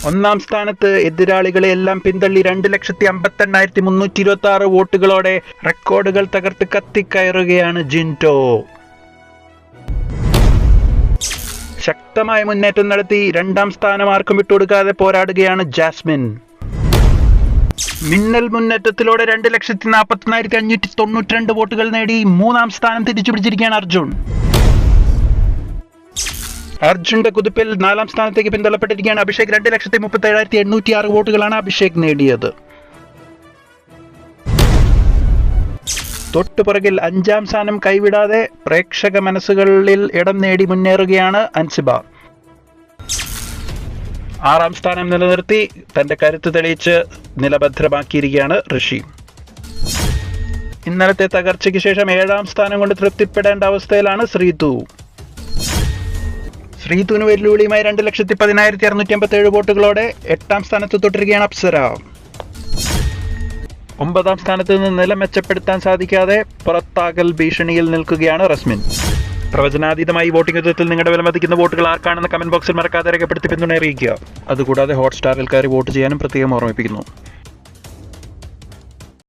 ഒന്നാം സ്ഥാനത്ത് എതിരാളികളെ എല്ലാം പിന്തള്ളി 2,58,326 വോട്ടുകളോടെ റെക്കോർഡുകൾ തകർത്ത് കത്തിക്കയറുകയാണ് ജിൻറ്റോ. ശക്തമായ മുന്നേറ്റം നടത്തി രണ്ടാം സ്ഥാനം ആർക്കും വിട്ടുകൊടുക്കാതെ പോരാടുകയാണ് ജാസ്മിൻ. മിന്നൽ മുന്നേറ്റത്തിലൂടെ 2,41,592 വോട്ടുകൾ നേടി മൂന്നാം സ്ഥാനം തിരിച്ചു പിടിച്ചിരിക്കുകയാണ് അർജുന്റെ കുതിപ്പിൽ നാലാം സ്ഥാനത്തേക്ക് പിന്തള്ളപ്പെട്ടിരിക്കുകയാണ് അഭിഷേക്. 2,37,806 വോട്ടുകളാണ് അഭിഷേക് നേടിയത്. തൊട്ടുപുറകിൽ അഞ്ചാം സ്ഥാനം കൈവിടാതെ പ്രേക്ഷക മനസ്സുകളിൽ ഇടം നേടി മുന്നേറുകയാണ് അൻസിബ. ആറാം സ്ഥാനം നിലനിർത്തി തന്റെ കരുത്ത് തെളിയിച്ച് നിലഭദ്രമാക്കിയിരിക്കുകയാണ് ഋഷി. ഇന്നലത്തെ തകർച്ചയ്ക്ക് ശേഷം 7ാം സ്ഥാനം കൊണ്ട് തൃപ്തിപ്പെടേണ്ട അവസ്ഥയിലാണ് ശ്രീതുവിന് വെല്ലുവിളിയുമായി 2,10,657 വോട്ടുകളോടെ 8ാം സ്ഥാനത്ത് തുടരുകയാണ് അപ്സര. 9ാം സ്ഥാനത്ത് നിന്ന് നില മെച്ചപ്പെടുത്താൻ സാധിക്കാതെ പുറത്താകൽ ഭീഷണിയിൽ നിൽക്കുകയാണ് റസ്മിൻ. പ്രവചനാതീതമായി വോട്ടിംഗ് യുദ്ധത്തിൽ നിങ്ങളുടെ വിലമതിക്കുന്ന വോട്ടുകൾ ആർക്കാണെന്ന് കമന്റ് ബോക്സിൽ മറക്കാതെ രേഖപ്പെടുത്തി പിന്തുണ അറിയിക്കുക. അതുകൂടാതെ ഹോട്ട്സ്റ്റാറിൽ കയറി വോട്ട് ചെയ്യാനും പ്രത്യേകം ഓർമ്മിപ്പിക്കുന്നു.